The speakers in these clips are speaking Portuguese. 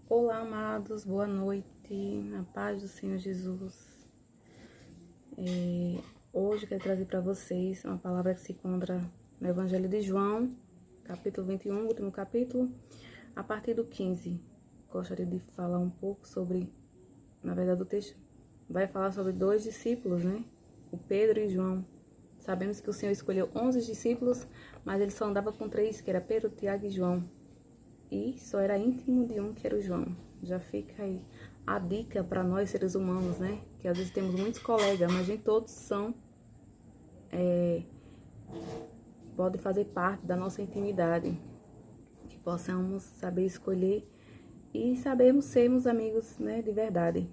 Olá, amados, boa noite, na paz do Senhor Jesus. Hoje eu quero trazer para vocês uma palavra que se encontra no Evangelho de João, capítulo 21, último capítulo, a partir do 15. Gostaria de falar um pouco sobre, na verdade o texto vai falar sobre dois discípulos, né? O Pedro e João. Sabemos que o Senhor escolheu 11 discípulos, mas ele só andava com 3, que era Pedro, Tiago e João. E só era íntimo de um, que era o João. Já fica aí a dica para nós seres humanos, né? Que às vezes temos muitos colegas, mas nem todos podem fazer parte da nossa intimidade. Que possamos saber escolher e sabermos sermos amigos, né, de verdade.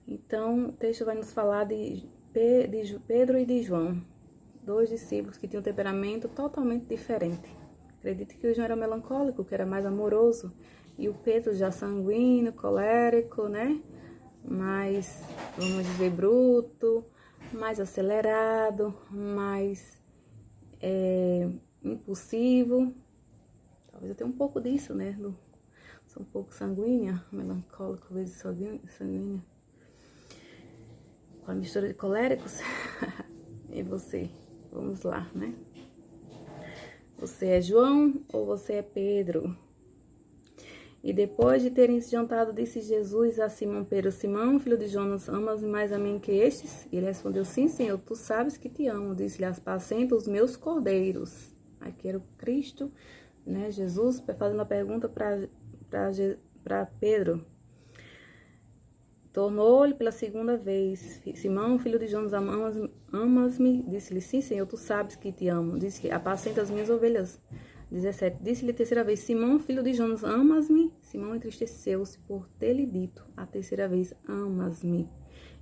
Então, o texto vai nos falar de Pedro e de João, dois discípulos que tinham um temperamento totalmente diferente. Acredito que o João era melancólico, que era mais amoroso, e o Pedro já sanguíneo, colérico, né? Mais, vamos dizer, bruto, mais acelerado, mais impulsivo. Talvez eu tenha um pouco disso, né? Sou um pouco sanguínea, melancólico, às vezes sanguínea. Com a mistura de coléricos. E você? Vamos lá, né? Você é João ou você é Pedro? E depois de terem se jantado, disse Jesus a Simão Pedro: Simão, filho de Jonas, amas mais a mim que estes? E ele respondeu: Sim, Senhor, tu sabes que te amo. Disse-lhe: apacenta os meus cordeiros. Aqui era o Cristo, né? Jesus fazendo a pergunta para Pedro. Tornou-lhe pela segunda vez: Simão, filho de Jonas, amas-me? Disse-lhe: Sim, Senhor, tu sabes que te amo. Disse-lhe: apacenta as minhas ovelhas. 17. Disse-lhe a terceira vez: Simão, filho de Jonas, amas-me? Simão entristeceu-se por ter-lhe dito a terceira vez: amas-me.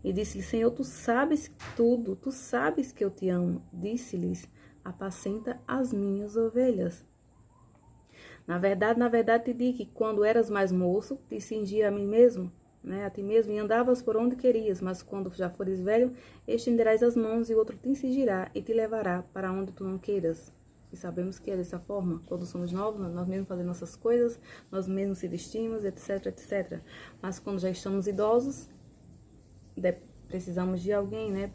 E disse-lhe: Senhor, tu sabes tudo, tu sabes que eu te amo. Disse-lhes: apacenta as minhas ovelhas. Na verdade te digo que quando eras mais moço, te cingia a mim mesmo, né, a ti mesmo, e andavas por onde querias, mas quando já fores velho, estenderás as mãos e outro te cingirá e te levará para onde tu não queiras. E sabemos que é dessa forma, quando somos novos, nós mesmos fazemos nossas coisas, nós mesmos se vestimos, etc, etc. Mas quando já estamos idosos, precisamos de alguém, né?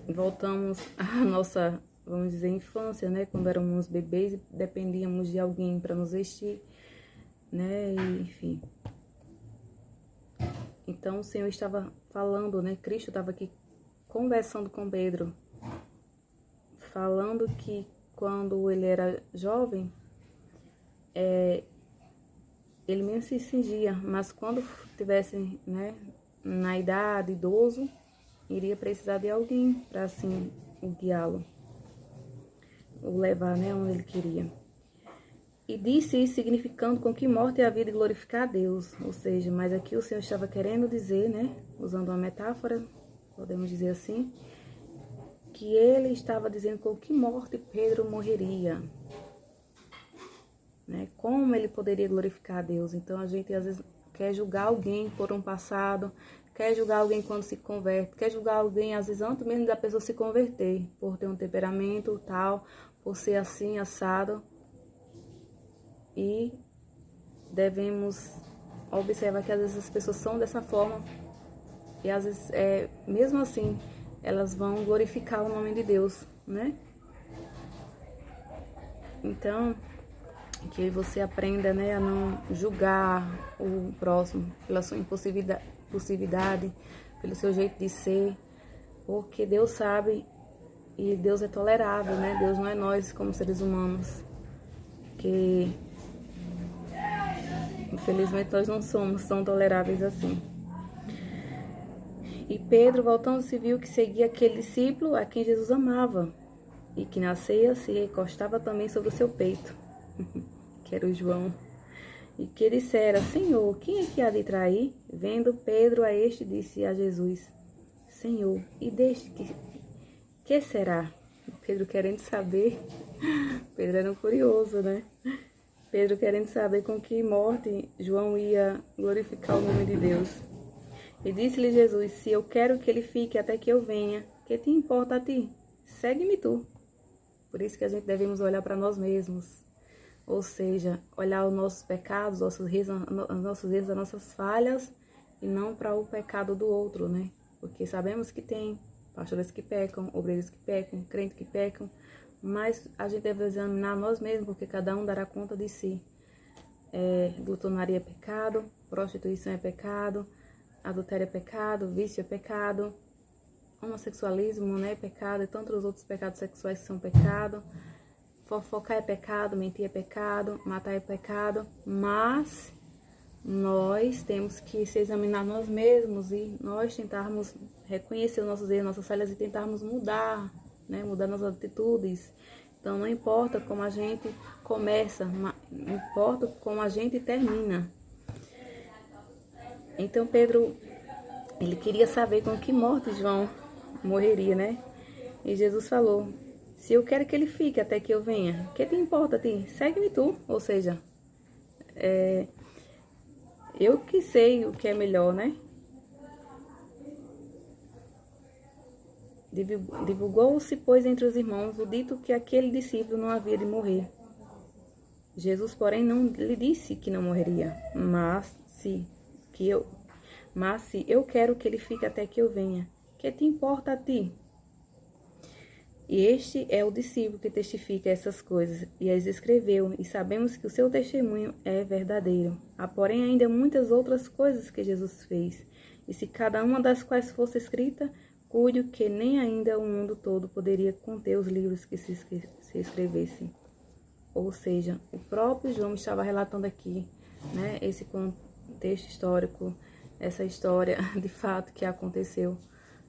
Voltamos à nossa, vamos dizer, infância, né? Quando éramos bebês, dependíamos de alguém para nos vestir, né? E, enfim. Então o Senhor estava falando, né? Cristo estava aqui conversando com Pedro, falando que quando ele era jovem, ele mesmo se cingia, mas quando tivesse, né, na idade, idoso, iria precisar de alguém para assim o guiá-lo, o levar, né, onde ele queria. E disse isso significando com que morte é a vida e glorificar a Deus. Ou seja, mas aqui o Senhor estava querendo dizer, né, usando uma metáfora, podemos dizer assim, que ele estava dizendo com que morte Pedro morreria, né? Como ele poderia glorificar a Deus. Então a gente às vezes quer julgar alguém por um passado, quer julgar alguém quando se converte, quer julgar alguém às vezes antes mesmo da pessoa se converter, por ter um temperamento tal, por ser assim, assado. E devemos observar que às vezes as pessoas são dessa forma e às vezes, mesmo assim, elas vão glorificar o nome de Deus, né? Então, que você aprenda, né, a não julgar o próximo pela sua impulsividade, pelo seu jeito de ser, porque Deus sabe e Deus é tolerável, né? Deus não é nós como seres humanos, que infelizmente nós não somos tão toleráveis assim. E Pedro, voltando-se, viu que seguia aquele discípulo a quem Jesus amava, e que na ceia se recostava também sobre o seu peito, que era o João, e que dissera: Senhor, quem é que há de trair? Vendo Pedro a este, disse a Jesus: Senhor, e deste que será? Pedro querendo saber, Pedro era um curioso, né? Pedro querendo saber com que morte João ia glorificar o nome de Deus. E disse-lhe Jesus: se eu quero que ele fique até que eu venha, que te importa a ti? Segue-me tu. Por isso que a gente devemos olhar para nós mesmos, Ou seja, olhar os nossos pecados, os nossos erros, as nossas falhas, e não para o pecado do outro, né? Porque sabemos que tem pastores que pecam, obreiros que pecam, crentes que pecam, mas a gente deve examinar nós mesmos, porque cada um dará conta de si. Glutonaria é pecado, prostituição é pecado, adultério é pecado, vício é pecado, homossexualismo, né, é pecado, e tantos outros pecados sexuais que são pecado. Fofocar é pecado, mentir é pecado, matar é pecado, mas nós temos que se examinar nós mesmos e nós tentarmos reconhecer os nossos erros, nossas falhas e tentarmos mudar, né, mudar nossas atitudes. Então não importa como a gente começa, importa como a gente termina. Então Pedro, ele queria saber com que morte João morreria, né? E Jesus falou: se eu quero que ele fique até que eu venha, o que te importa a ti? Segue-me tu. Ou seja, eu que sei o que é melhor, né? Divulgou-se, pois, entre os irmãos o dito que aquele discípulo não havia de morrer. Jesus, porém, não lhe disse que não morreria, mas se eu quero que ele fique até que eu venha, que te importa a ti? E este é o discípulo que testifica essas coisas, e as escreveu, e sabemos que o seu testemunho é verdadeiro. Há, porém, ainda muitas outras coisas que Jesus fez, e se cada uma das quais fosse escrita, cuido que nem ainda o mundo todo poderia conter os livros que se escrevessem. Ou seja, o próprio João estava relatando aqui, né, esse contexto histórico, essa história de fato que aconteceu,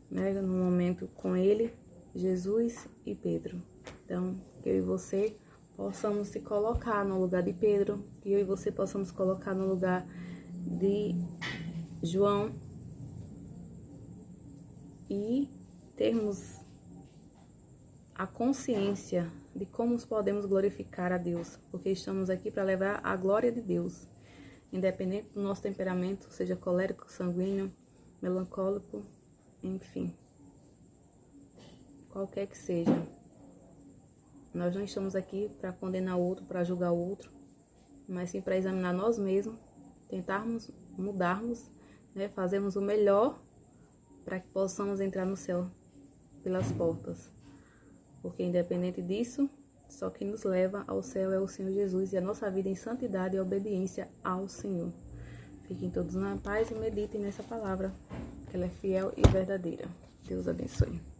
né, no momento com ele, Jesus e Pedro. Então, que eu e você possamos se colocar no lugar de Pedro, que eu e você possamos colocar no lugar de João e termos a consciência de como podemos glorificar a Deus, porque estamos aqui para levar a glória de Deus, independente do nosso temperamento, seja colérico, sanguíneo, melancólico, enfim. Qualquer que seja, nós não estamos aqui para condenar o outro, para julgar o outro, mas sim para examinar nós mesmos, tentarmos mudarmos, né, fazermos o melhor para que possamos entrar no céu pelas portas. Porque independente disso, só quem nos leva ao céu é o Senhor Jesus e a nossa vida em santidade e obediência ao Senhor. Fiquem todos na paz e meditem nessa palavra, que ela é fiel e verdadeira. Deus abençoe.